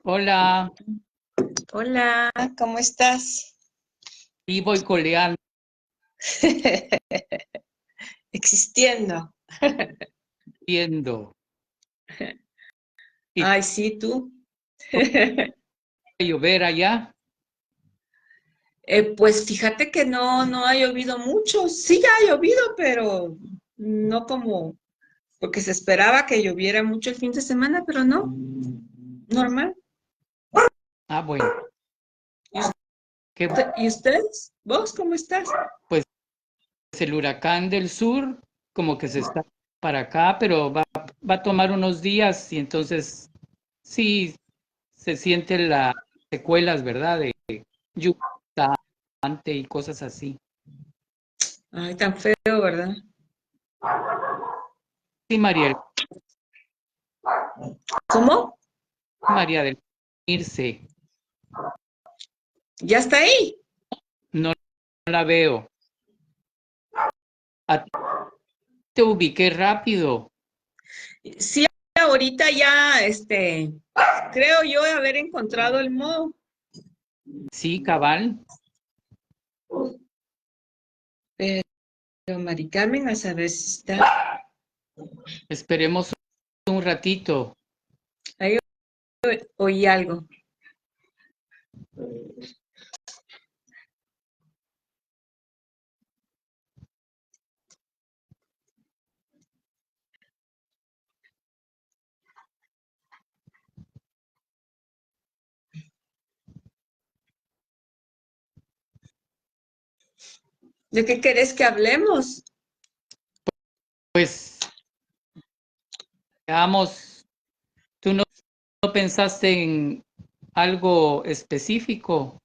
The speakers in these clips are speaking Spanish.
Hola, Hola, ¿cómo estás? y voy coleando, Existiendo. viendo. ¿Y Ay, sí, tú. a llover allá? Pues fíjate que no ha llovido mucho. Sí ya ha llovido, pero no como, porque se esperaba que lloviera mucho el fin de semana, pero no, normal. Ah, bueno, ¿Y que y ustedes? ¿Vos cómo estás? pues el huracán del sur como que se está para acá, pero va a tomar unos días y entonces sí se sienten las secuelas, ¿verdad? De lluvia constante y cosas así. Ay, tan feo, ¿verdad? Sí, Mariel, ¿Cómo? María del irse, ¿Ya está ahí? no la veo. A ti te ubiqué rápido. Sí, ahorita ya, creo yo haber encontrado el modo. Sí, cabal. Pero Mari Carmen, a saber si está. Esperemos un ratito. Ahí oí algo. ¿De qué querés que hablemos? Pues veamos, ¿tú no pensaste en algo específico?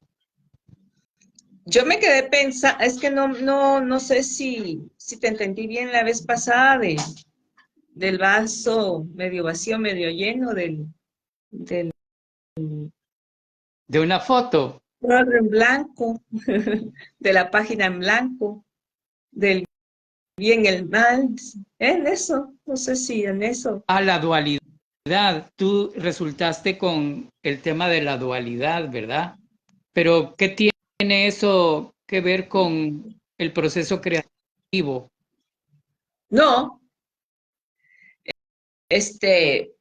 Yo me quedé pensando, es que no sé si te entendí bien la vez pasada del vaso medio vacío, medio lleno, del ¿De una foto? cuadro en blanco, de la página en blanco, del bien, el mal, en eso, no sé si en eso. A la dualidad. Tú resultaste con el tema de la dualidad, ¿verdad? Pero ¿qué tiene eso que ver con el proceso creativo? No, este,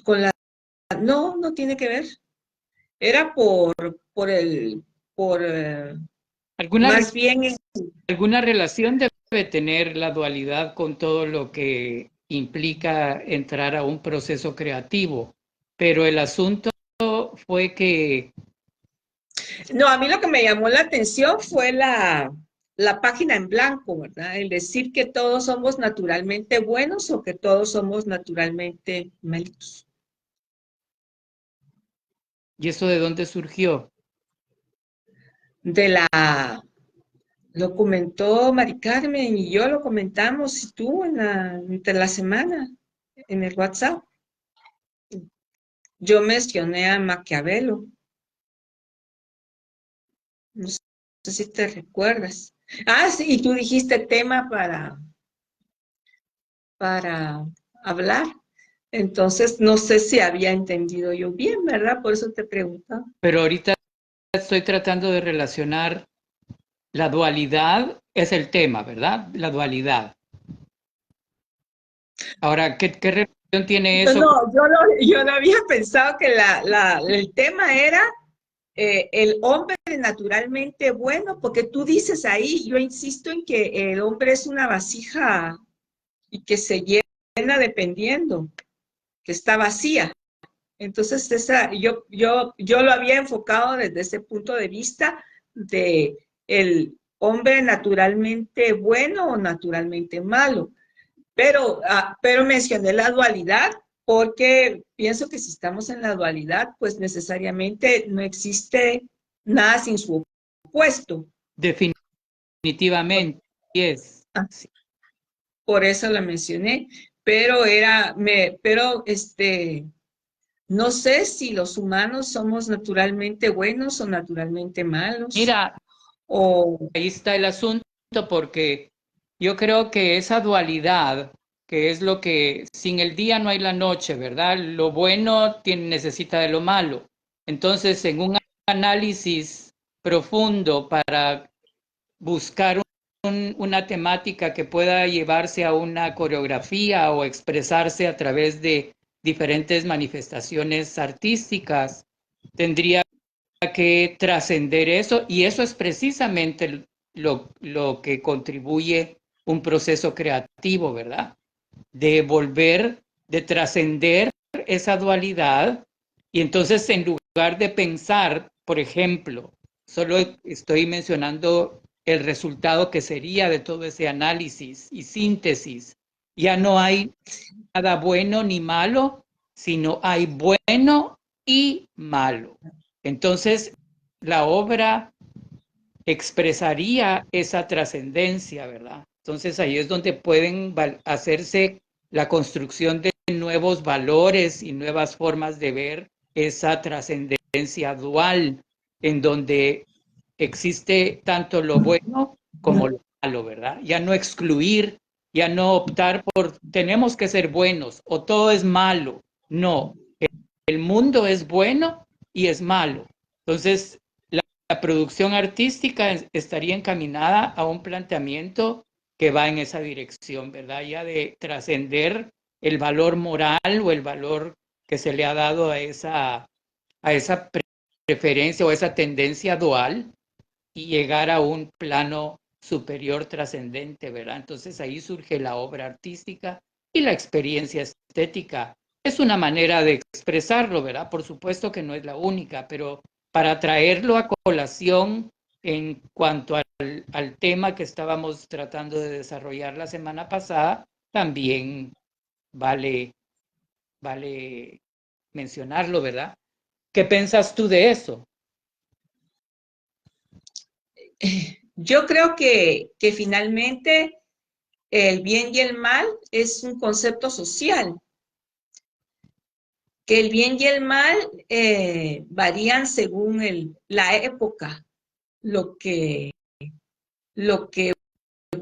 con la, no tiene que ver. Era por el, por, ¿Alguna, más bien, alguna relación debe tener la dualidad con todo lo que implica entrar a un proceso creativo? Pero el asunto fue que no, a mí lo que me llamó la atención fue la página en blanco, ¿verdad? El decir que todos somos naturalmente buenos o que todos somos naturalmente malos. ¿y eso de dónde surgió? De la, lo comentó Mari Carmen y yo lo comentamos y tú entre la semana en el WhatsApp. Yo mencioné a Maquiavelo, no sé si te recuerdas. Ah, sí, y tú dijiste tema para hablar. Entonces, no sé si había entendido yo bien, ¿verdad? Por eso te preguntaba. Pero ahorita estoy tratando de relacionar la dualidad, es el tema, ¿verdad? La dualidad. Ahora, ¿qué relación tiene Yo eso? yo no había pensado que el tema era el hombre naturalmente bueno, porque tú dices ahí, yo insisto en que el hombre es una vasija y que se llena dependiendo, que está vacía. Entonces, yo lo había enfocado desde ese punto de vista de el hombre naturalmente bueno o naturalmente malo. Pero mencioné la dualidad porque pienso que si estamos en la dualidad, pues necesariamente no existe nada sin su opuesto. Definitivamente, es. Sí. Por eso la mencioné. Pero no sé si los humanos somos naturalmente buenos o naturalmente malos. Mira, O ahí está el asunto porque yo creo que esa dualidad que es lo que sin el día no hay la noche, ¿verdad? Lo bueno necesita de lo malo. Entonces, en un análisis profundo para buscar una temática que pueda llevarse a una coreografía o expresarse a través de diferentes manifestaciones artísticas, tendría que trascender eso, y eso es precisamente lo que contribuye un proceso creativo, ¿verdad? De volver, de trascender esa dualidad, y entonces en lugar de pensar, por ejemplo, solo estoy mencionando el resultado que sería de todo ese análisis y síntesis, ya no hay nada bueno ni malo, sino hay bueno y malo. Entonces, la obra expresaría esa trascendencia, ¿verdad? Entonces ahí es donde pueden hacerse la construcción de nuevos valores y nuevas formas de ver esa trascendencia dual, en donde existe tanto lo bueno como lo malo, ¿verdad? Ya no excluir, ya no optar por tenemos que ser buenos o todo es malo. No, el mundo es bueno y es malo. Entonces, la producción artística estaría encaminada a un planteamiento que va en esa dirección, ¿verdad? Ya de trascender el valor moral o el valor que se le ha dado a esa preferencia o esa tendencia dual y llegar a un plano superior trascendente, ¿verdad? Entonces ahí surge la obra artística y la experiencia estética. Es una manera de expresarlo, ¿verdad? Por supuesto que no es la única, pero para traerlo a colación en cuanto al tema que estábamos tratando de desarrollar la semana pasada, también vale, vale mencionarlo, ¿verdad? ¿Qué piensas tú de eso? Yo creo que finalmente el bien y el mal es un concepto social, que el bien y el mal varían según la época, lo que, lo que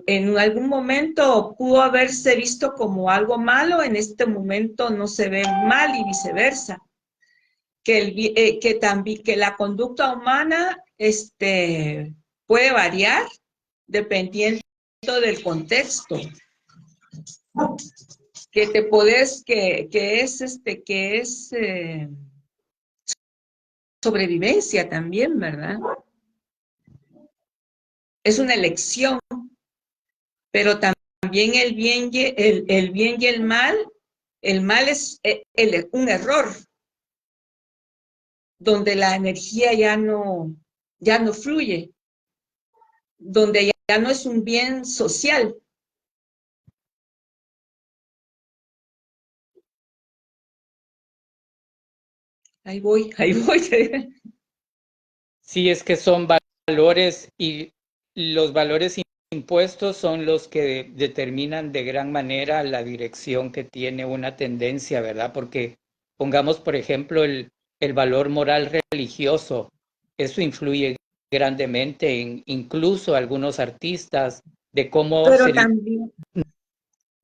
en algún momento pudo haberse visto como algo malo, en este momento no se ve mal y viceversa. Que la conducta humana puede variar dependiendo del contexto. Que te podés, que es sobrevivencia también, ¿verdad? Es una elección, pero también el bien y el mal es un error, donde la energía ya no fluye, donde ya no es un bien social. Ahí voy, ahí voy. Sí, es que son valores y los valores impuestos son los que determinan de gran manera la dirección que tiene una tendencia, ¿verdad? Porque pongamos, por ejemplo, el valor moral religioso, eso influye grandemente en incluso algunos artistas de cómo Pero también,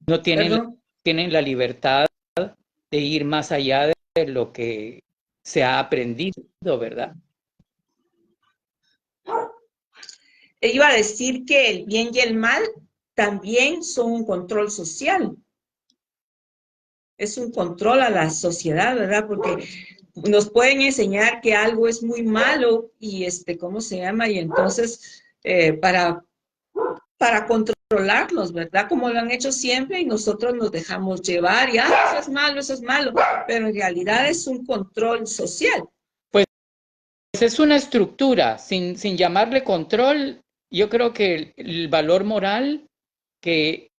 no tienen, perdón, tienen la libertad de ir más allá de lo que se ha aprendido, ¿verdad? iba a decir que el bien y el mal también son un control social. Es un control a la sociedad, ¿verdad? Porque nos pueden enseñar que algo es muy malo y ¿cómo se llama? Y entonces para controlarlos, ¿verdad? Como lo han hecho siempre y nosotros nos dejamos llevar y eso es malo, pero en realidad es un control social. Pues es una estructura, sin llamarle control. Yo creo que el valor moral que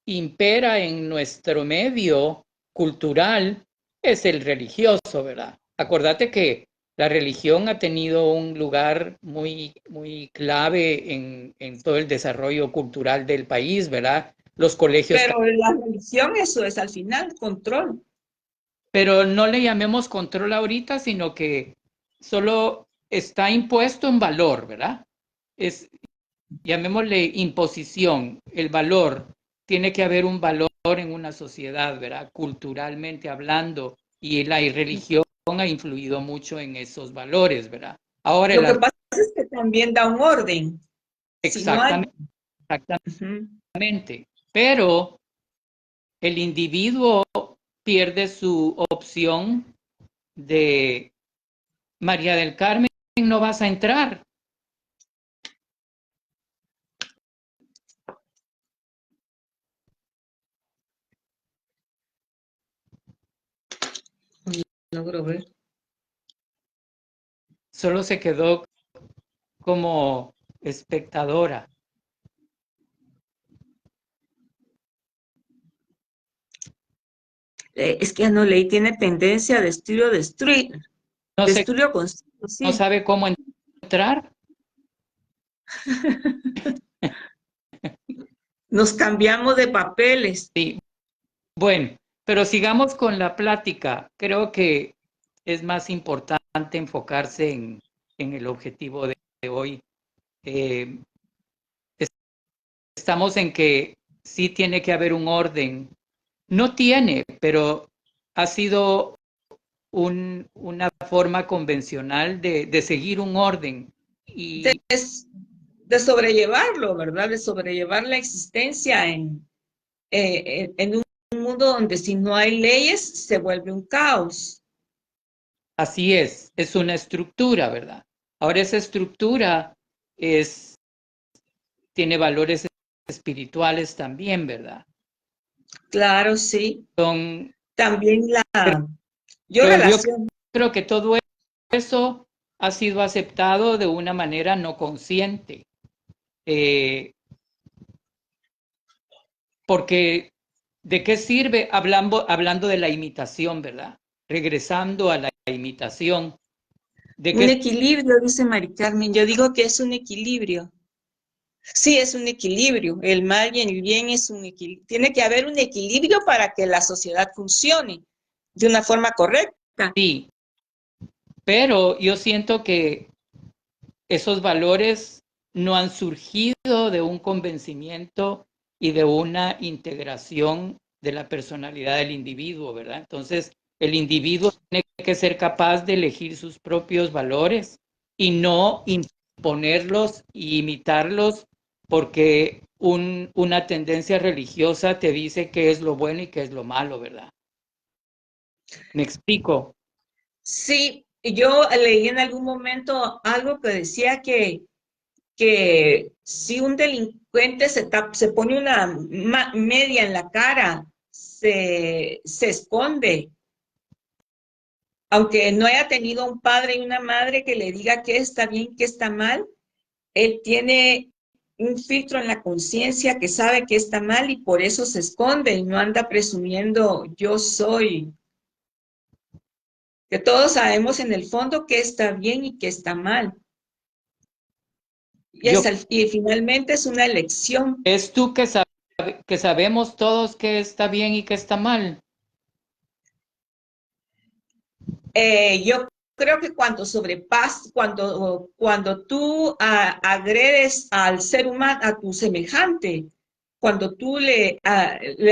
impera en nuestro medio cultural es el religioso, ¿verdad? Acordate que la religión ha tenido un lugar muy, muy clave en todo el desarrollo cultural del país, ¿verdad? Los colegios, Pero la religión, eso es al final, control. pero no le llamemos control ahorita, sino que solo está impuesto un valor, ¿verdad? Es, llamémosle imposición, el valor. Tiene que haber un valor valor en una sociedad, ¿verdad? Culturalmente hablando, y la religión ha influido mucho en esos valores, ¿verdad? Ahora, Lo que pasa es que también da un orden. Si no hay... exactamente, exactamente, pero el individuo pierde su opción de María del Carmen, no vas a entrar. Logro ver. Solo se quedó como espectadora. Es que ya no leí, tiene tendencia de estudio destruir. No, De sé, estudio constante, no sí. sabe cómo entrar. Nos cambiamos de papeles. Sí. Bueno, pero sigamos con la plática. Creo que es más importante enfocarse en el objetivo de hoy. Eh, estamos en que sí tiene que haber un orden. No tiene, pero ha sido una forma convencional de seguir un orden. De, Y de sobrellevarlo, ¿verdad? De sobrellevar la existencia en un mundo donde si no hay leyes se vuelve un caos. así es una estructura, ¿verdad? Ahora esa estructura tiene valores espirituales también, ¿verdad? Claro, sí. Son, También yo pero yo relaciono. creo que todo eso ha sido aceptado de una manera no consciente, eh, porque ¿de qué sirve hablando de la imitación, ¿verdad? Regresando a la imitación, ¿de Un qué equilibrio, dice Mari Carmen. Yo digo que es un equilibrio. Sí, es un equilibrio. El mal y el bien es un equilibrio. Tiene que haber un equilibrio para que la sociedad funcione de una forma correcta. sí? Pero yo siento que esos valores no han surgido de un convencimiento y de una integración de la personalidad del individuo, ¿verdad? Entonces, el individuo tiene que ser capaz de elegir sus propios valores y no imponerlos e imitarlos porque una tendencia religiosa te dice qué es lo bueno y qué es lo malo, ¿verdad? ¿Me explico? Sí, yo leí en algún momento algo que decía que si un delincuente se pone una media en la cara, se esconde, aunque no haya tenido un padre y una madre que le diga qué está bien, qué está mal, él tiene un filtro en la conciencia que sabe que está mal y por eso se esconde y no anda presumiendo yo soy, que todos sabemos en el fondo qué está bien y qué está mal. Yo, Y finalmente es una elección. es tú que sabemos todos qué está bien y qué está mal. Yo creo que cuando cuando tú agredes al ser humano, a tu semejante, cuando tú le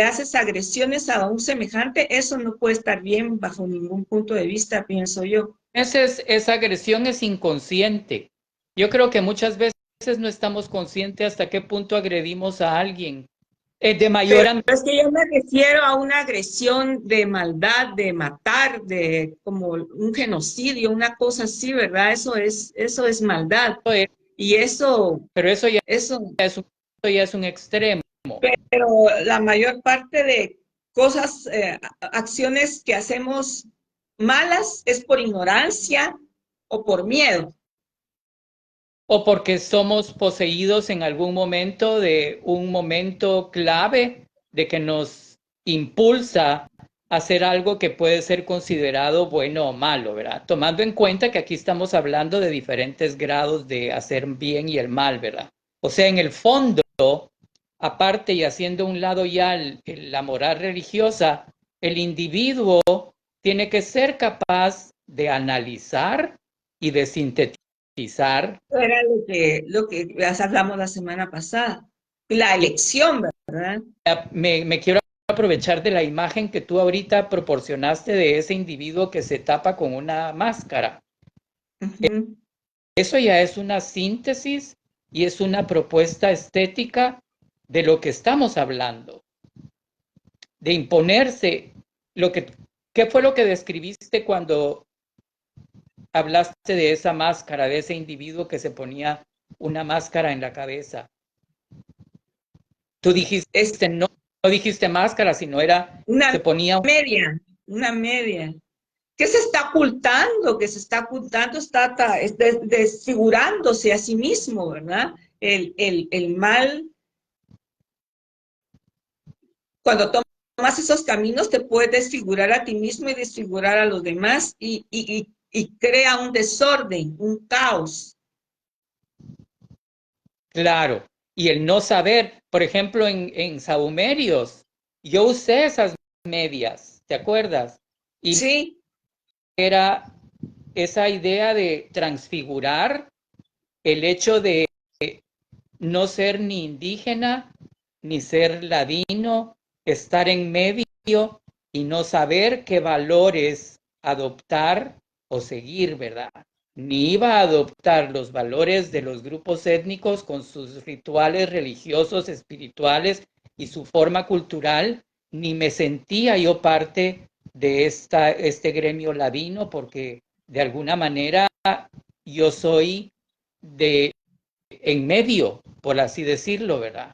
haces agresiones a un semejante, eso no puede estar bien bajo ningún punto de vista, pienso yo. Esa agresión es inconsciente. Yo creo que muchas veces no estamos conscientes hasta qué punto agredimos a alguien. De mayor Pero a es que yo me refiero a una agresión de maldad, de matar, de como un genocidio, una cosa así, ¿verdad? Eso es maldad. menor, Y pero eso, eso ya es un extremo. pero la mayor parte de cosas, acciones que hacemos malas es por ignorancia o por miedo. O porque somos poseídos en algún momento de un momento clave de que nos impulsa a hacer algo que puede ser considerado bueno o malo, ¿verdad? Tomando en cuenta que aquí estamos hablando de diferentes grados de hacer bien y el mal, ¿verdad? O sea, en el fondo, aparte y haciendo a un lado ya la moral religiosa, el individuo tiene que ser capaz de analizar y de sintetizar. Era lo que hablamos la semana pasada. La elección, ¿verdad? Me quiero aprovechar de la imagen que tú ahorita proporcionaste de ese individuo que se tapa con una máscara. Ujú. Eso ya es una síntesis y es una propuesta estética de lo que estamos hablando, de imponerse. ¿Qué fue lo que describiste cuando hablaste de esa máscara, de ese individuo que se ponía una máscara en la cabeza? Tú dijiste, no dijiste máscara, sino era, Una se ponía... una media. ¿Qué se está ocultando? Que se está ocultando, desfigurándose a sí mismo, ¿verdad? El mal, cuando tomas esos caminos, te puedes desfigurar a ti mismo y desfigurar a los demás y crea un desorden, un caos. Claro, y el no saber, por ejemplo, en Sahumerios, yo usé esas medias, ¿te acuerdas? Y Sí, era esa idea de transfigurar el hecho de no ser ni indígena, ni ser ladino, estar en medio y no saber qué valores adoptar o seguir, ¿verdad? Ni iba a adoptar los valores de los grupos étnicos con sus rituales religiosos, espirituales y su forma cultural, ni me sentía yo parte de este gremio ladino porque de alguna manera yo soy de en medio, por así decirlo, ¿verdad?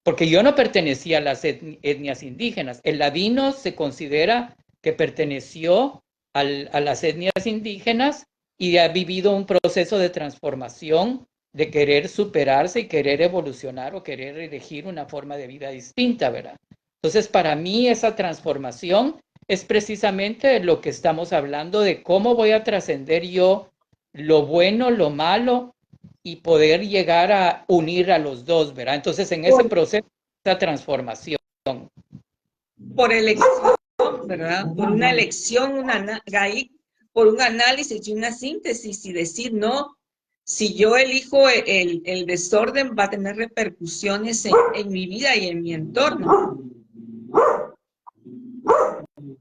Porque yo no pertenecía a las etnias indígenas. El ladino se considera que perteneció a las etnias indígenas y ha vivido un proceso de transformación, de querer superarse y querer evolucionar o querer elegir una forma de vida distinta, ¿verdad? Entonces, para mí esa transformación es precisamente lo que estamos hablando de cómo voy a trascender yo lo bueno, lo malo y poder llegar a unir a los dos, ¿verdad? Entonces, en ese por, proceso, esa transformación. por elección, ¿verdad? Por una elección, por un análisis y una síntesis y decir, no, si yo elijo el desorden va a tener repercusiones en mi vida y en mi entorno.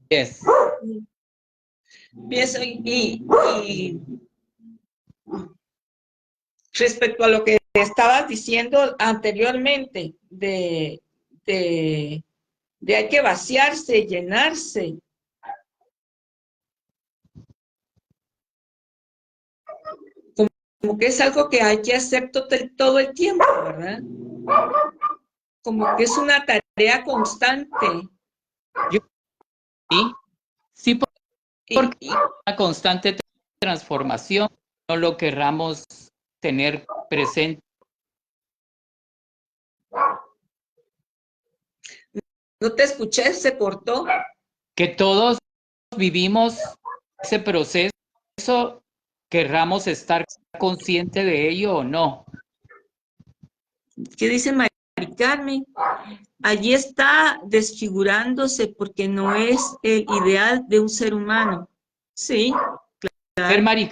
Yes. Pienso, y respecto a lo que estabas diciendo anteriormente, de, de hay que vaciarse, llenarse, como que es algo que hay que hacer todo el tiempo, ¿verdad? Como que es una tarea constante. Yo, sí, sí, porque Y una constante transformación, no lo querramos tener presente. no te escuché, se cortó. Que todos vivimos ese proceso, querramos estar consciente de ello o no. ¿Qué dice Mari Carmen? Allí está desfigurándose porque no es el ideal de un ser humano. Sí, Ser claro. Mari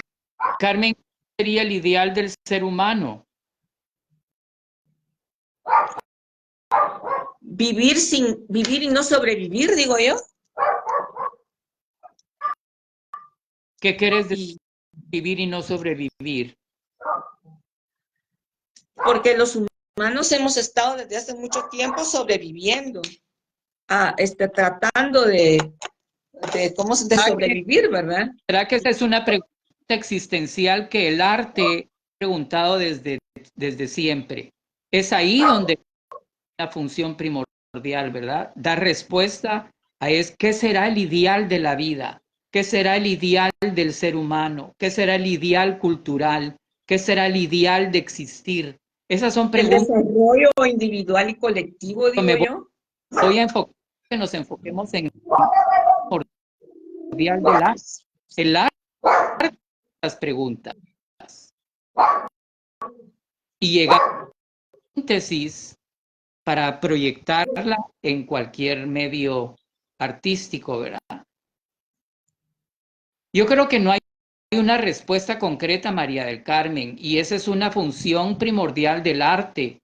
Carmen sería el ideal del ser humano. Vivir y no sobrevivir, digo yo. ¿Qué quieres decir Y vivir y no sobrevivir? porque los humanos hemos estado desde hace mucho tiempo sobreviviendo, tratando de sobrevivir, ¿verdad? ¿Será que esa es una pregunta existencial que el arte ha preguntado desde siempre? Es ahí donde la función primordial, ¿verdad? Dar respuesta a qué será el ideal de la vida, qué será el ideal del ser humano, qué será el ideal cultural, qué será el ideal de existir. Esas son El preguntas desarrollo individual y colectivo, que digo me yo. voy a enfocar, que nos enfoquemos en el primordial del arte. El arte las preguntas y llegar a síntesis para proyectarla en cualquier medio artístico, ¿verdad? Yo creo que no hay una respuesta concreta, María del Carmen, y esa es una función primordial del arte.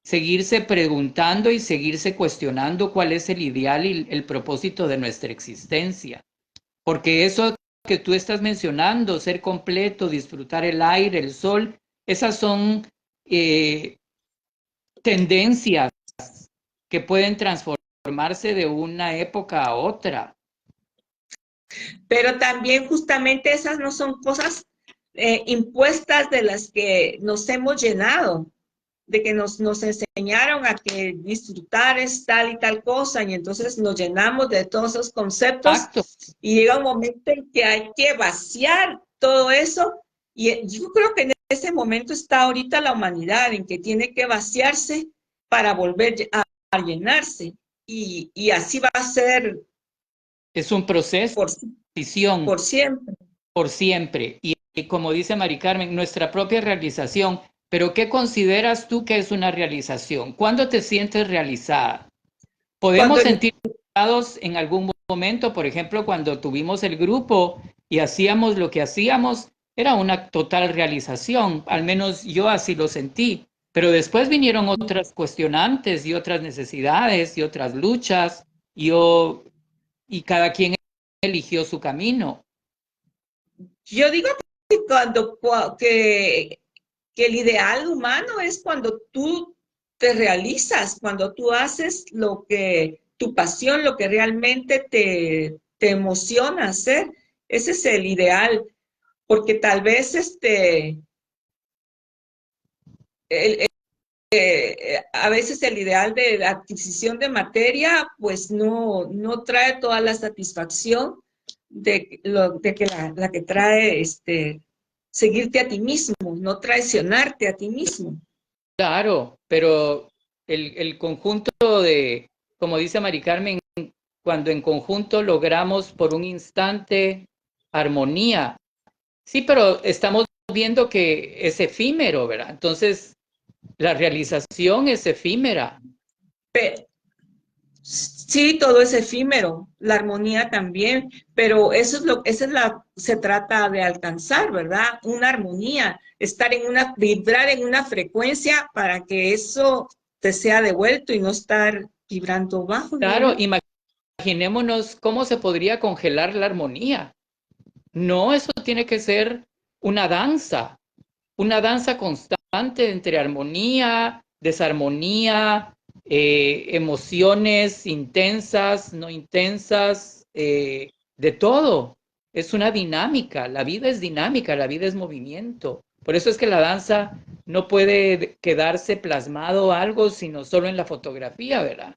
seguirse preguntando y seguirse cuestionando cuál es el ideal y el propósito de nuestra existencia. Porque eso que tú estás mencionando, ser completo, disfrutar el aire, el sol, esas son tendencias que pueden transformarse de una época a otra. Pero también justamente esas no son cosas impuestas de las que nos hemos llenado, de que nos enseñaron a que disfrutar es tal y tal cosa, y entonces nos llenamos de todos esos conceptos. Exacto. Y llega un momento en que hay que vaciar todo eso, y yo creo que en ese momento está ahorita la humanidad, en que tiene que vaciarse para volver a llenarse, y así va a ser. Es un proceso por, de decisión por siempre. por siempre. Y como dice Mari Carmen, nuestra propia realización. Pero ¿qué consideras tú que es una realización? ¿Cuándo te sientes realizada? Podemos sentirnos realizados en algún momento, por ejemplo, cuando tuvimos el grupo y hacíamos lo que hacíamos, era una total realización, al menos yo así lo sentí. Pero después vinieron otras cuestionantes y otras necesidades y otras luchas, y cada quien eligió su camino. Yo digo que que el ideal humano es cuando tú te realizas, cuando tú haces lo que, tu pasión, lo que realmente te emociona hacer. Ese es el ideal, porque tal vez a veces el ideal de la adquisición de materia pues no trae toda la satisfacción de que la que trae seguirte a ti mismo, no traicionarte a ti mismo. Claro, pero el conjunto de, como dice Mari Carmen, cuando en conjunto logramos por un instante armonía. Sí, pero estamos viendo que es efímero, ¿verdad? Entonces, la realización es efímera. Sí, todo es efímero, la armonía también, pero se trata de alcanzar, ¿verdad? Una armonía, vibrar en una frecuencia para que eso te sea devuelto y no estar vibrando bajo. Claro, imaginémonos cómo se podría congelar la armonía. No, eso tiene que ser una danza constante entre armonía, desarmonía, emociones intensas, no intensas, de todo. Es una dinámica, la vida es dinámica, la vida es movimiento. Por eso es que la danza no puede quedarse plasmado algo, sino solo en la fotografía, ¿verdad?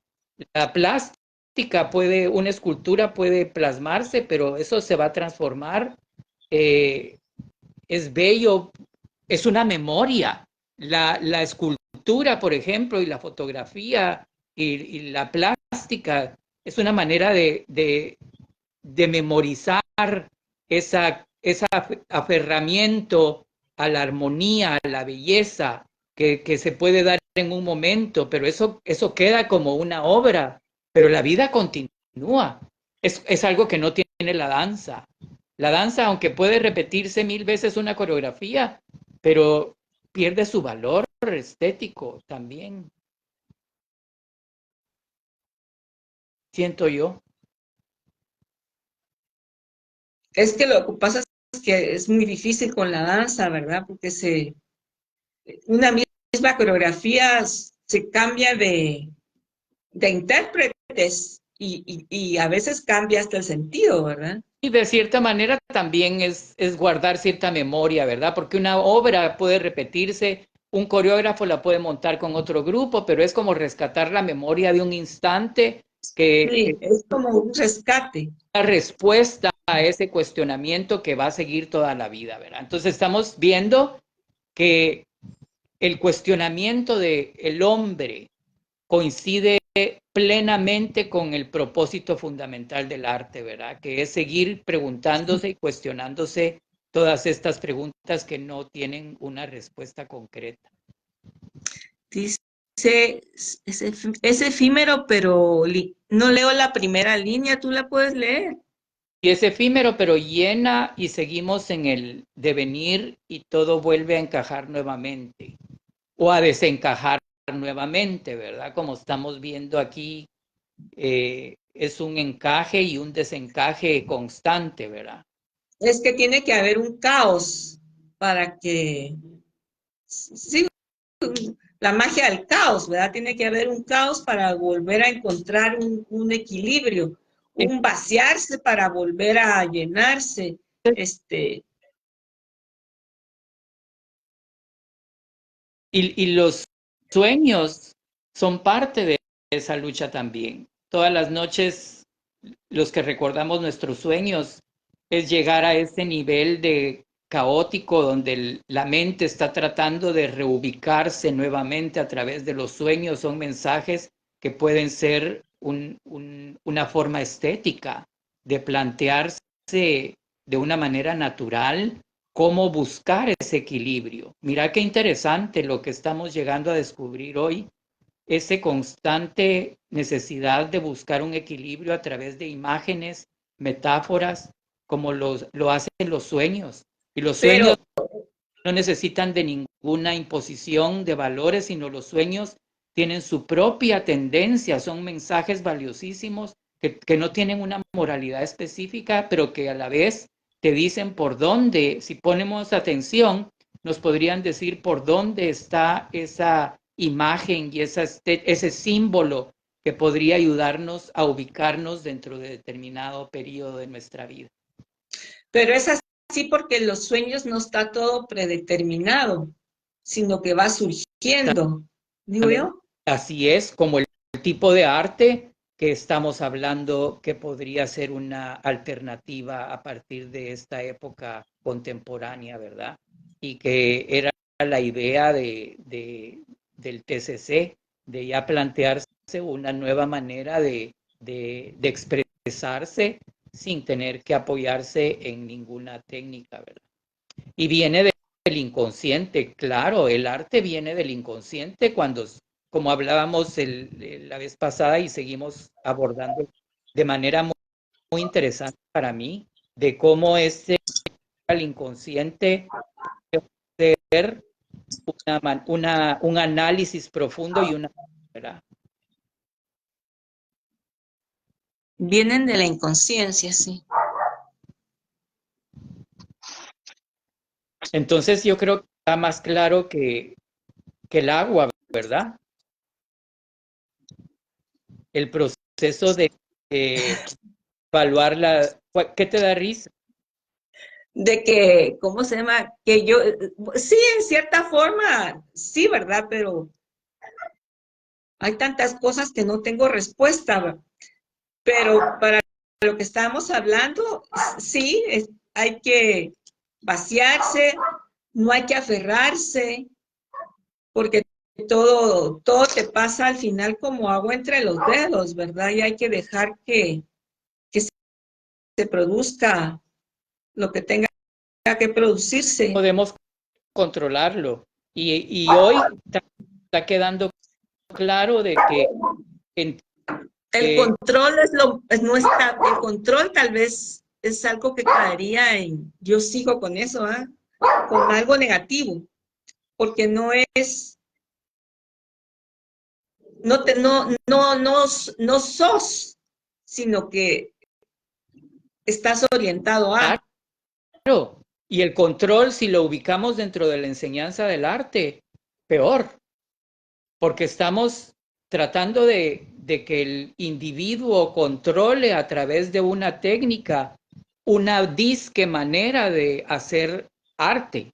La plástica una escultura puede plasmarse, pero eso se va a transformar. Es bello, es una memoria. La escultura, por ejemplo, y la fotografía y la plástica es una manera de memorizar ese aferramiento a la armonía, a la belleza que se puede dar en un momento, pero eso queda como una obra, pero la vida continúa. Es algo que no tiene la danza. La danza, aunque puede repetirse 1000 veces una coreografía, pero pierde su valor estético también, siento yo. Es que lo que pasa es que es muy difícil con la danza, ¿verdad? Porque una misma coreografía se cambia de intérpretes y a veces cambia hasta el sentido, ¿verdad? Y de cierta manera también es guardar cierta memoria, ¿verdad? Porque una obra puede repetirse, un coreógrafo la puede montar con otro grupo, pero es como rescatar la memoria de un instante que Sí, es como un rescate. la respuesta a ese cuestionamiento que va a seguir toda la vida, ¿verdad? Entonces estamos viendo que el cuestionamiento del hombre coincide plenamente con el propósito fundamental del arte, ¿verdad? Que es seguir preguntándose y cuestionándose todas estas preguntas que no tienen una respuesta concreta. Dice, es efímero, pero no leo la primera línea, tú la puedes leer. Y es efímero, pero llena y seguimos en el devenir y todo vuelve a encajar nuevamente o a desencajar nuevamente, ¿verdad? Como estamos viendo aquí, es un encaje y un desencaje constante, ¿verdad? Es que tiene que haber un caos para que, sí, la magia del caos, ¿verdad? Tiene que haber un caos para volver a encontrar un equilibrio, un vaciarse para volver a llenarse. Y los sueños son parte de esa lucha también. Todas las noches, los que recordamos nuestros sueños, es llegar a ese nivel de caótico donde la mente está tratando de reubicarse nuevamente a través de los sueños. Son mensajes que pueden ser una forma estética de plantearse de una manera natural cómo buscar ese equilibrio. Mira qué interesante lo que estamos llegando a descubrir hoy, esa constante necesidad de buscar un equilibrio a través de imágenes, metáforas, como lo hacen los sueños. Y los Pero sueños no necesitan de ninguna imposición de valores, sino los sueños tienen su propia tendencia, son mensajes valiosísimos que no tienen una moralidad específica, pero que a la vez te dicen por dónde, si ponemos atención, nos podrían decir por dónde está esa imagen y ese símbolo que podría ayudarnos a ubicarnos dentro de determinado periodo de nuestra vida. Pero es así porque en los sueños no está todo predeterminado, sino que va surgiendo, digo yo. Así es, como el tipo de arte que estamos hablando que podría ser una alternativa a partir de esta época contemporánea, ¿verdad? Y que era la idea del TCC, de ya plantearse una nueva manera de expresarse sin tener que apoyarse en ninguna técnica, ¿verdad? Y viene del inconsciente, claro, el arte viene del inconsciente cuando, como hablábamos la vez pasada y seguimos abordando de manera muy interesante para mí, de cómo el inconsciente puede ser un análisis profundo y una... ¿verdad? Vienen de la inconsciencia, sí. Entonces yo creo que está más claro que el agua, ¿verdad? El proceso de evaluar la... ¿Qué te da risa? De que, ¿cómo se llama? Que yo, sí, en cierta forma, sí, ¿verdad? Pero hay tantas cosas que no tengo respuesta. Pero para lo que estamos hablando, sí, hay que vaciarse, no hay que aferrarse, porque todo te pasa al final como agua entre los dedos, ¿verdad? Y hay que dejar que se produzca lo que tenga que producirse. Podemos controlarlo. Y hoy está quedando claro de que en, El control no está, el control tal vez es algo que caería en, yo sigo con eso, ¿ah? Con algo negativo, porque no es, no sos, sino que estás orientado a. claro, y el control, si lo ubicamos dentro de la enseñanza del arte, peor, porque estamos tratando de que el individuo controle a través de una técnica, una disque manera de hacer arte.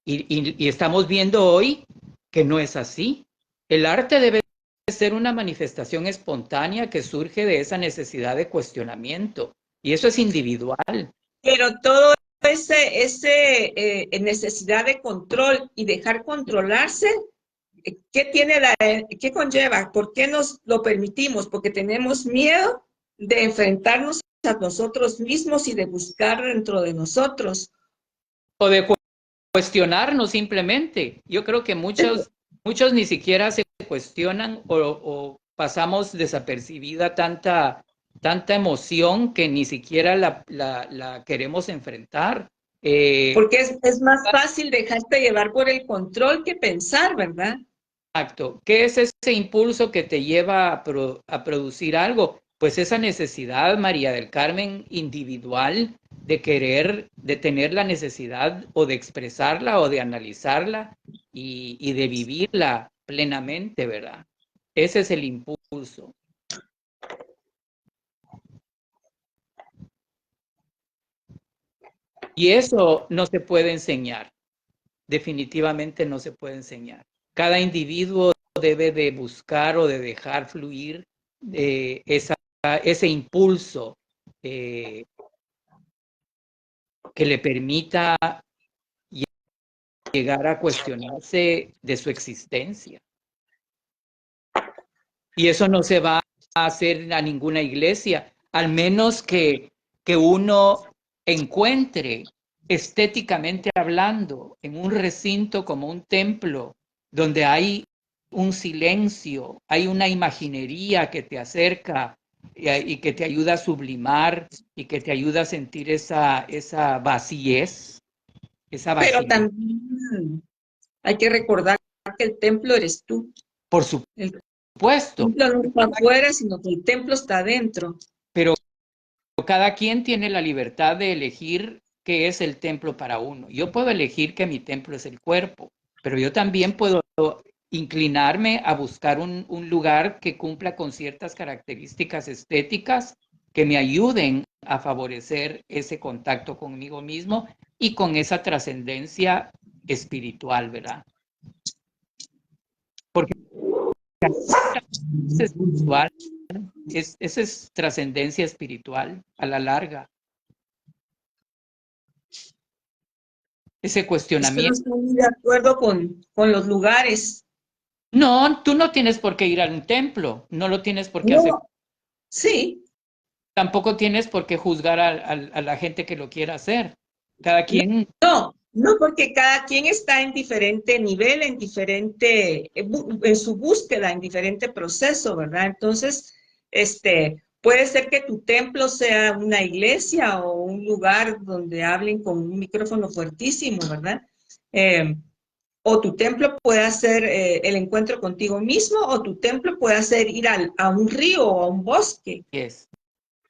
Y estamos viendo hoy que no es así. El arte debe ser una manifestación espontánea que surge de esa necesidad de cuestionamiento. Y eso es individual. Pero todo ese necesidad de control y dejar controlarse, ¿qué conlleva? ¿Por qué nos lo permitimos? Porque tenemos miedo de enfrentarnos a nosotros mismos y de buscar dentro de nosotros. O de cuestionarnos simplemente. Yo creo que muchos ni siquiera se cuestionan o pasamos desapercibida tanta emoción que ni siquiera la queremos enfrentar. Porque es más fácil dejarte llevar por el control que pensar, ¿verdad? Exacto. ¿Qué es ese impulso que te lleva a producir algo? Pues esa necesidad, María del Carmen, individual de querer, de tener la necesidad o de expresarla o de analizarla y de vivirla plenamente, ¿verdad? Ese es el impulso. Y eso no se puede enseñar, definitivamente no se puede enseñar. Cada individuo debe de buscar o de dejar fluir ese impulso que le permita llegar a cuestionarse de su existencia. Y eso no se va a hacer a ninguna iglesia, al menos que uno encuentre, estéticamente hablando, en un recinto como un templo, donde hay un silencio, hay una imaginería que te acerca y que te ayuda a sublimar y que te ayuda a sentir esa vacíez, esa Pero vacíez. también hay que recordar que el templo eres tú. Por El supuesto, templo no está afuera, sino que el templo está dentro. pero cada quien tiene la libertad de elegir qué es el templo para uno. Yo puedo elegir que mi templo es el cuerpo, pero yo también puedo inclinarme a buscar un lugar que cumpla con ciertas características estéticas que me ayuden a favorecer ese contacto conmigo mismo y con esa trascendencia espiritual, ¿verdad? Porque es espiritual, esa es trascendencia espiritual a la larga. Ese Es que no cuestionamiento. estoy muy de acuerdo con los lugares. No, tú no tienes por qué ir a un templo, no lo tienes por qué hacer. No, sí, Tampoco tienes por qué juzgar a la gente que lo quiera hacer. Cada quien, no, porque cada quien está en diferente nivel, en diferente, en su búsqueda, en diferente proceso, ¿verdad? Entonces, puede ser que tu templo sea una iglesia o un lugar donde hablen con un micrófono fuertísimo, ¿verdad? Eh, o tu templo puede ser el encuentro contigo mismo, o tu templo puede ser ir a un río o a un bosque. es.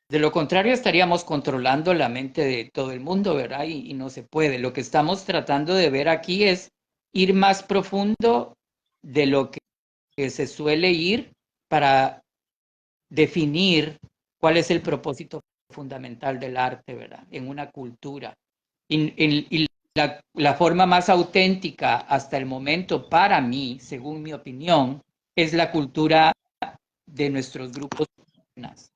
De lo contrario, estaríamos controlando la mente de todo el mundo, ¿verdad? Y no se puede. Lo que estamos tratando de ver aquí es ir más profundo de lo que se suele ir para definir cuál es el propósito fundamental del arte, ¿verdad? En una cultura. Y la forma más auténtica hasta el momento para mí, según mi opinión, es la cultura de nuestros grupos,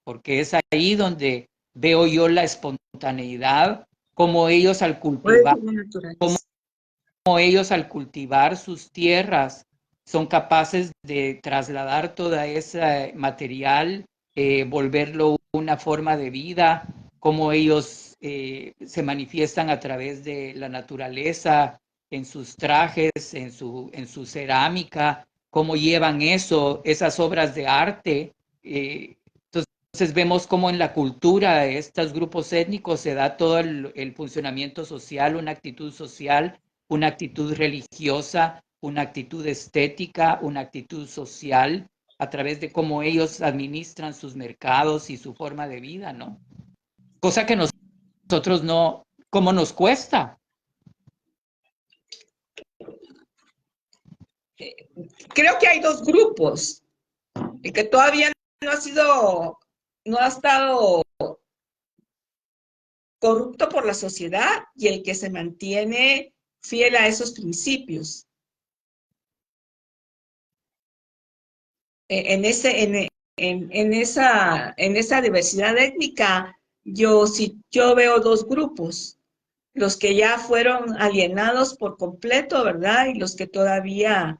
porque es ahí donde veo yo la espontaneidad, como ellos al Puede cultivar, ser muy natural. como ellos al cultivar sus tierras son capaces de trasladar toda ese material, volverlo una forma de vida, como ellos se manifiestan a través de la naturaleza, en sus trajes, en su cerámica, cómo llevan eso, esas obras de arte. Entonces vemos cómo en la cultura de estos grupos étnicos se da todo el funcionamiento social, una actitud social, una actitud religiosa, una actitud estética, una actitud social, a través de cómo ellos administran sus mercados y su forma de vida, ¿no? Cosa que nosotros no, ¿cómo nos cuesta? Creo que hay dos grupos, el que todavía no ha sido, no ha estado corrupto por la sociedad y el que se mantiene fiel a esos principios. En, ese, en esa diversidad étnica, yo veo dos grupos, los que ya fueron alienados por completo, ¿verdad? Y los que todavía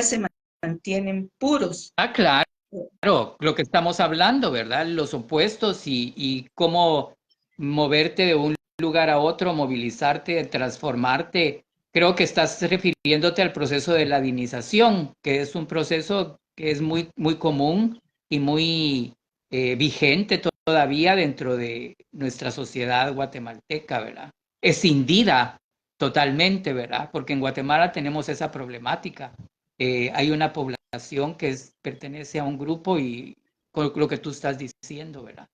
se mantienen puros. Ah, claro, lo que estamos hablando, ¿verdad? Los opuestos y cómo moverte de un lugar a otro, movilizarte, transformarte. Creo que estás refiriéndote al proceso de la ladinización, que es un proceso que es muy, muy común y muy vigente todavía dentro de nuestra sociedad guatemalteca, ¿verdad? Escindida totalmente, ¿verdad? Porque en Guatemala tenemos esa problemática. hay una población que pertenece a un grupo y con lo que tú estás diciendo, ¿verdad?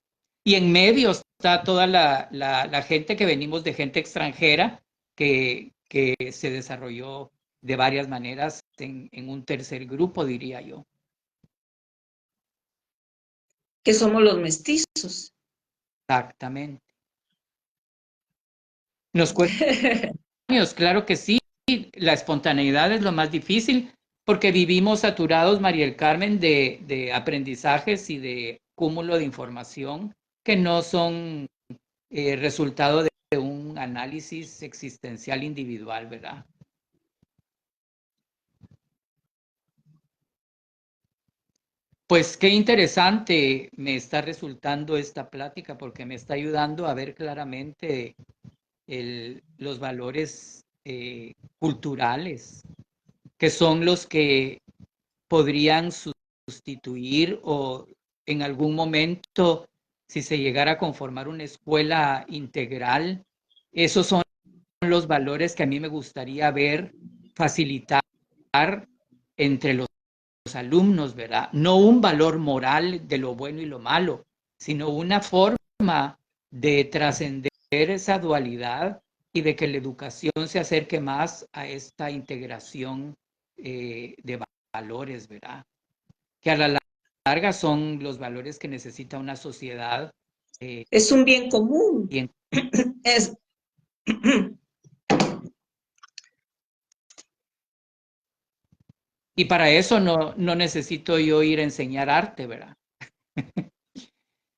Y en medio está toda la gente que venimos de gente extranjera que se desarrolló de varias maneras en un tercer grupo, diría yo. Que somos los mestizos. Exactamente. Nos cuesta años, claro que sí. La espontaneidad es lo más difícil porque vivimos saturados, María del Carmen, de aprendizajes y de cúmulo de información que no son resultado de un análisis existencial individual, ¿verdad? Pues qué interesante me está resultando esta plática porque me está ayudando a ver claramente los valores culturales, que son los que podrían sustituir o en algún momento, si se llegara a conformar una escuela integral, esos son los valores que a mí me gustaría ver facilitar entre los alumnos, ¿verdad? No un valor moral de lo bueno y lo malo, sino una forma de trascender esa dualidad y de que la educación se acerque más a esta integración de valores, ¿verdad? Que a la larga son los valores que necesita una sociedad. Es un bien común. Bien. Es... Y para eso no necesito yo ir a enseñar arte, ¿verdad?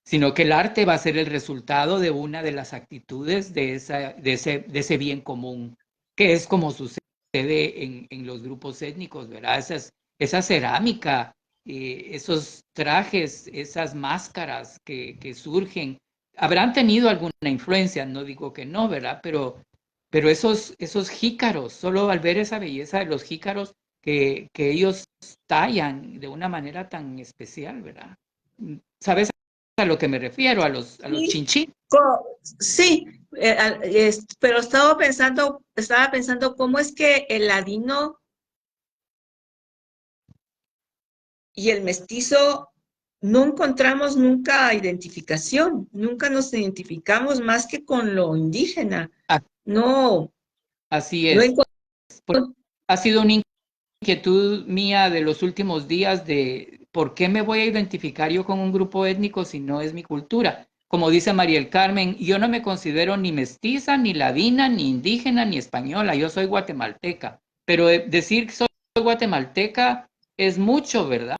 Sino que el arte va a ser el resultado de una de las actitudes de ese bien común, que es como sucede en los grupos étnicos, ¿verdad? Esa cerámica, esos trajes, esas máscaras que surgen, habrán tenido alguna influencia, no digo que no, ¿verdad? Pero esos jícaros, solo al ver esa belleza de los jícaros que ellos tallan de una manera tan especial, ¿verdad? ¿Sabes a lo que me refiero? A los Sí, chinchín. sí, pero estaba pensando cómo es que el ladino y el mestizo no encontramos nunca identificación, nunca nos identificamos más que con lo indígena. No, Así no es. encontramos. Ha sido una inquietud mía de los últimos días de por qué me voy a identificar yo con un grupo étnico si no es mi cultura. Como dice María del Carmen, yo no me considero ni mestiza, ni ladina, ni indígena, ni española, yo soy guatemalteca. Pero decir que soy guatemalteca es mucho, ¿verdad?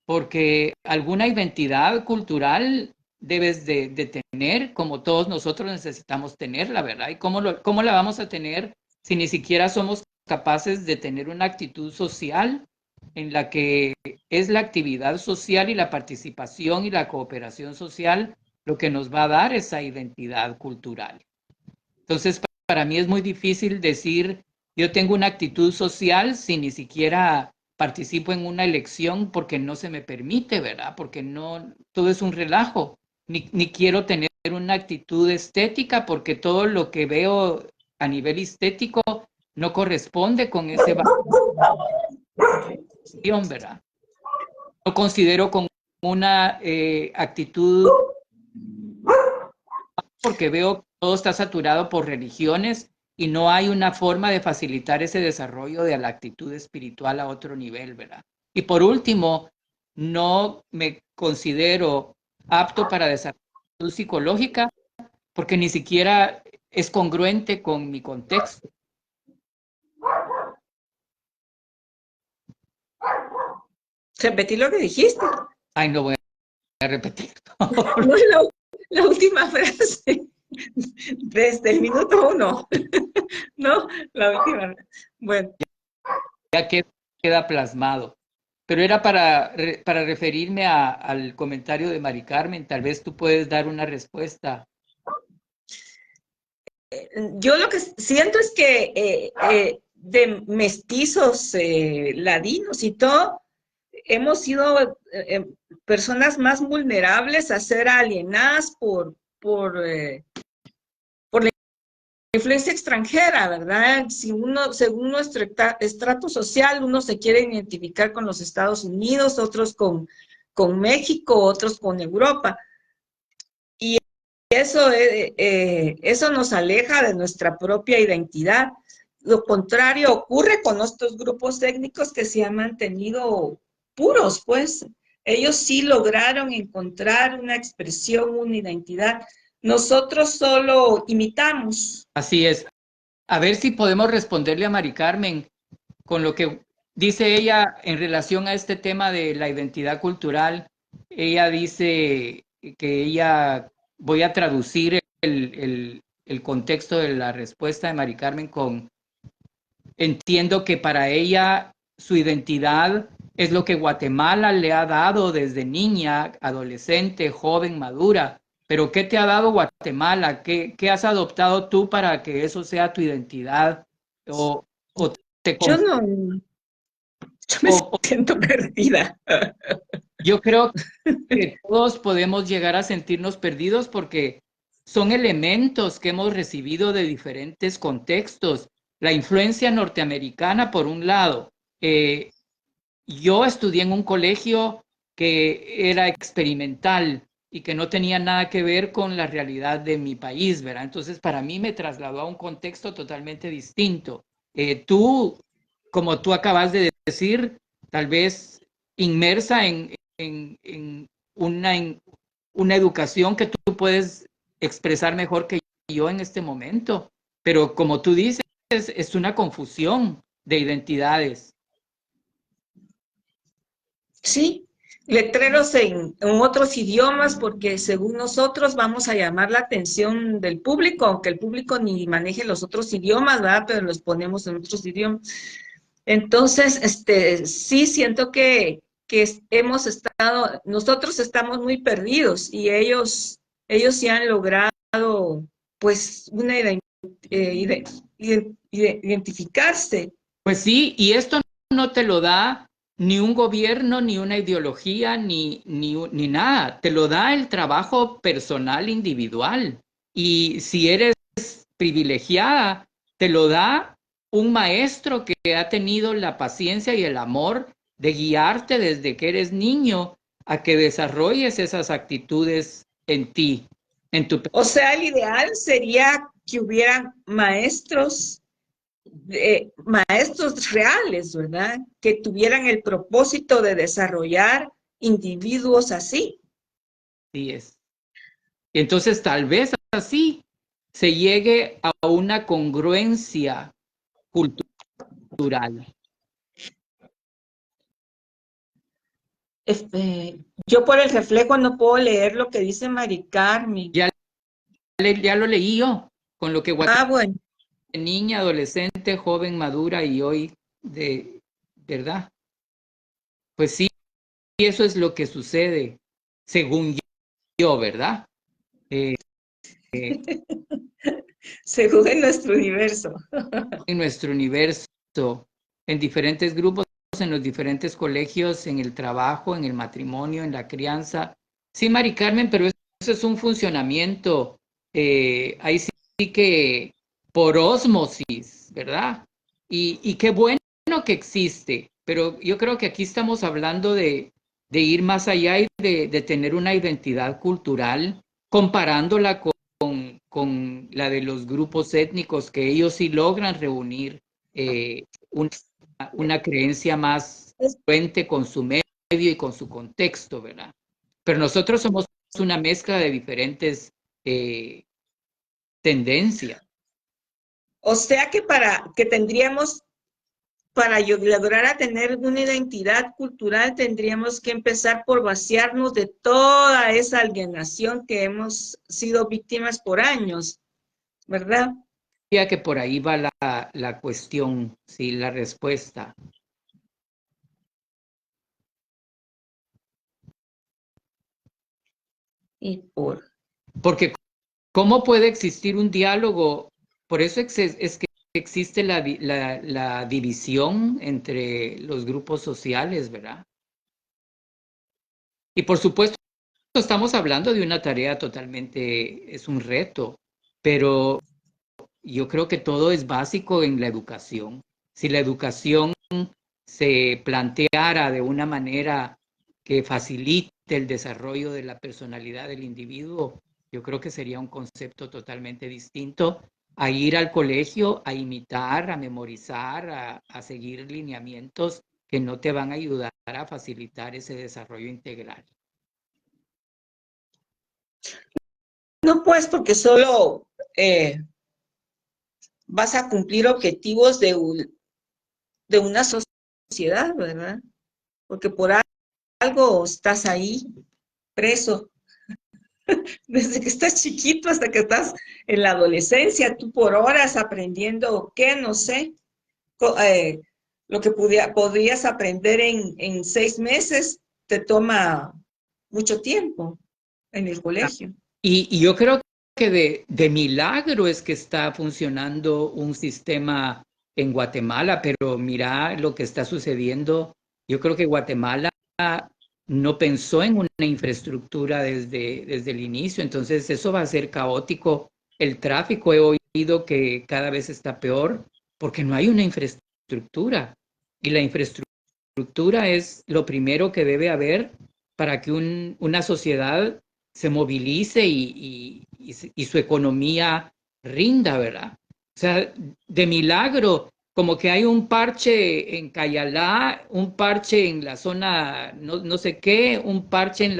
Porque alguna identidad cultural debes de tener, como todos nosotros necesitamos tenerla, ¿verdad? ¿Y cómo la vamos a tener si ni siquiera somos capaces de tener una actitud social en la que es la actividad social y la participación y la cooperación social lo que nos va a dar esa identidad cultural? Entonces, para mí es muy difícil decir, yo tengo una actitud social si ni siquiera participo en una elección porque no se me permite, ¿verdad? Porque no, todo es un relajo. Ni quiero tener una actitud estética porque todo lo que veo a nivel estético no corresponde con ese valor, ¿verdad? Lo considero como una actitud porque veo que todo está saturado por religiones y no hay una forma de facilitar ese desarrollo de la actitud espiritual a otro nivel, ¿verdad? Y por último, no me considero apto para desarrollar actitud psicológica porque ni siquiera es congruente con mi contexto. Repetí lo que dijiste. Ay, no voy a repetir. No es la última frase. Desde el minuto uno. No, la última. Bueno. Ya queda plasmado. Pero era para referirme al comentario de Mari Carmen. Tal vez tú puedes dar una respuesta. Yo lo que siento es que de mestizos, ladinos y todo, hemos sido personas más vulnerables a ser alienadas por influencia extranjera, ¿verdad? Si uno, según nuestro estrato social, uno se quiere identificar con los Estados Unidos, otros con México, otros con Europa. Y eso nos aleja de nuestra propia identidad. Lo contrario ocurre con estos grupos étnicos que se han mantenido puros, pues. Ellos sí lograron encontrar una expresión, una identidad. Nosotros solo imitamos. Así es. A ver si podemos responderle a Mari Carmen con lo que dice ella en relación a este tema de la identidad cultural. Ella dice que voy a traducir el contexto de la respuesta de Mari Carmen con, entiendo que para ella su identidad es lo que Guatemala le ha dado desde niña, adolescente, joven, madura. Pero ¿qué te ha dado Guatemala? ¿Qué has adoptado tú para que eso sea tu identidad? ¿O te Yo no, yo me siento perdida. Yo creo que todos podemos llegar a sentirnos perdidos porque son elementos que hemos recibido de diferentes contextos. La influencia norteamericana, por un lado. Yo estudié en un colegio que era experimental y que no tenía nada que ver con la realidad de mi país, ¿verdad? Entonces, para mí me trasladó a un contexto totalmente distinto. Tú, como tú acabas de decir, tal vez inmersa en una educación que tú puedes expresar mejor que yo en este momento, pero como tú dices, es una confusión de identidades. Sí, letreros en otros idiomas porque según nosotros vamos a llamar la atención del público, aunque el público ni maneje los otros idiomas, ¿verdad? Pero los ponemos en otros idiomas. Entonces, sí siento que hemos estado, nosotros estamos muy perdidos y ellos sí han logrado, pues, identificarse. Pues sí, y esto no te lo da ni un gobierno, ni una ideología, ni nada. Te lo da el trabajo personal individual. Y si eres privilegiada, te lo da un maestro que ha tenido la paciencia y el amor de guiarte desde que eres niño a que desarrolles esas actitudes en ti, en tu... O sea, el ideal sería que hubieran maestros reales, ¿verdad? Que tuvieran el propósito de desarrollar individuos así. Así es. Entonces, tal vez así se llegue a una congruencia cultural. Yo por el reflejo no puedo leer lo que dice Mari Carmen. Ya lo leí yo, con lo que Guatemala, Ah, bueno. niña, adolescente, joven, madura y hoy de verdad. Pues sí, eso es lo que sucede, según yo, ¿verdad? Eh, Según en nuestro universo. en nuestro universo, en diferentes grupos, en los diferentes colegios, en el trabajo, en el matrimonio, en la crianza. Sí, Mari Carmen, pero eso es un funcionamiento, ahí sí que por ósmosis, ¿verdad? Y qué bueno que existe, pero yo creo que aquí estamos hablando de ir más allá y de tener una identidad cultural, comparándola con la de los grupos étnicos, que ellos sí logran reunir eh, una, una creencia más fuente con su medio y con su contexto, ¿verdad? Pero nosotros somos una mezcla de diferentes eh, tendencias. O sea que para lograr a tener una identidad cultural, tendríamos que empezar por vaciarnos de toda esa alienación que hemos sido víctimas por años, ¿verdad? Ya que por ahí va la cuestión, sí, la respuesta. Y por Porque ¿cómo puede existir un diálogo? Por eso es que existe la división entre los grupos sociales, ¿verdad? Y por supuesto, estamos hablando de una tarea totalmente, es un reto, pero yo creo que todo es básico en la educación. Si la educación se planteara de una manera que facilite el desarrollo de la personalidad del individuo, yo creo que sería un concepto totalmente distinto a ir al colegio, a imitar, a memorizar, a seguir lineamientos que no te van a ayudar a facilitar ese desarrollo integral. No, pues, porque solo vas a cumplir objetivos de una sociedad, ¿verdad? Porque por algo estás ahí, preso. Desde que estás chiquito hasta que estás en la adolescencia, tú por horas aprendiendo, ¿qué? No sé, lo que podrías aprender en 6 meses, te toma mucho tiempo en el colegio. Y yo creo que de milagro es que está funcionando un sistema en Guatemala, pero mira lo que está sucediendo. Yo creo que Guatemala no pensó en una infraestructura desde el inicio, entonces eso va a ser caótico. El tráfico he oído que cada vez está peor porque no hay una infraestructura. Y la infraestructura es lo primero que debe haber para que una sociedad se movilice y su economía rinda, ¿verdad? O sea, de milagro, como que hay un parche en Cayalá, un parche en la zona no sé qué, un parche en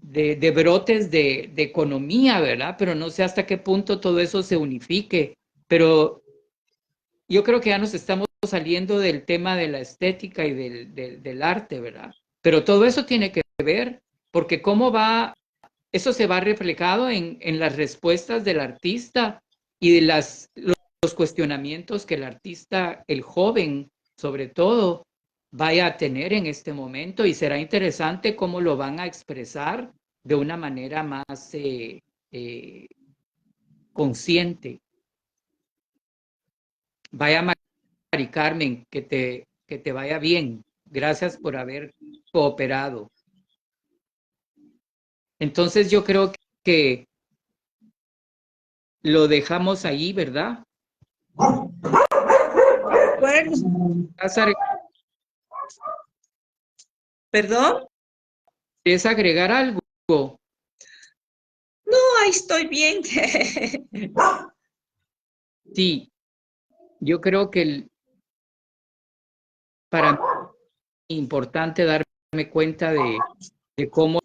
de brotes de economía, ¿verdad? Pero no sé hasta qué punto todo eso se unifique. Pero yo creo que ya nos estamos saliendo del tema de la estética y del arte, ¿verdad? Pero todo eso tiene que ver, porque eso se va reflejado en las respuestas del artista y de los cuestionamientos que el artista, el joven sobre todo, vaya a tener en este momento, y será interesante cómo lo van a expresar de una manera más consciente. Vaya, Mari Carmen, que te vaya bien. Gracias por haber cooperado. Entonces yo creo que lo dejamos ahí, ¿verdad? Bueno, ¿perdón? ¿Quieres agregar algo? No, ahí estoy bien. Sí, yo creo que para mí es importante darme cuenta de cómo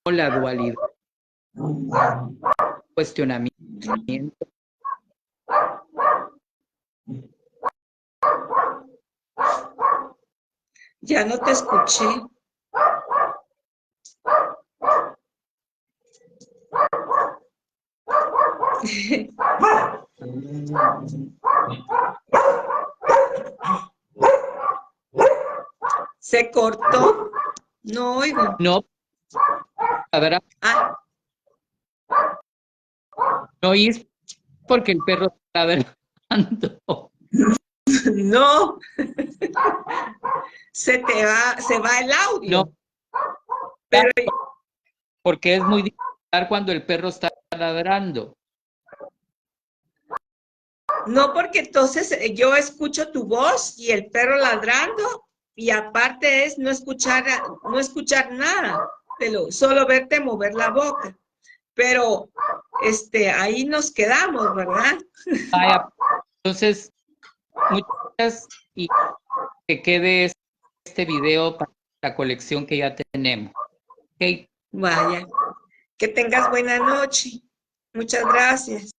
la dualidad, cuestionamiento, Ya no te escuché. Se cortó. No oigo. no, la verdad, Ah, no oís porque el perro está ladrando. no. Se va el No, audio. Pero porque es muy difícil cuando el perro está ladrando. no, porque entonces yo escucho tu voz y el perro ladrando, y aparte es no escuchar nada, solo verte mover la boca. Pero ahí nos quedamos, ¿verdad? Vaya, entonces, muchas gracias y que quede este video para la colección que ya tenemos. Okay. Vaya, que tengas buena noche. Muchas gracias.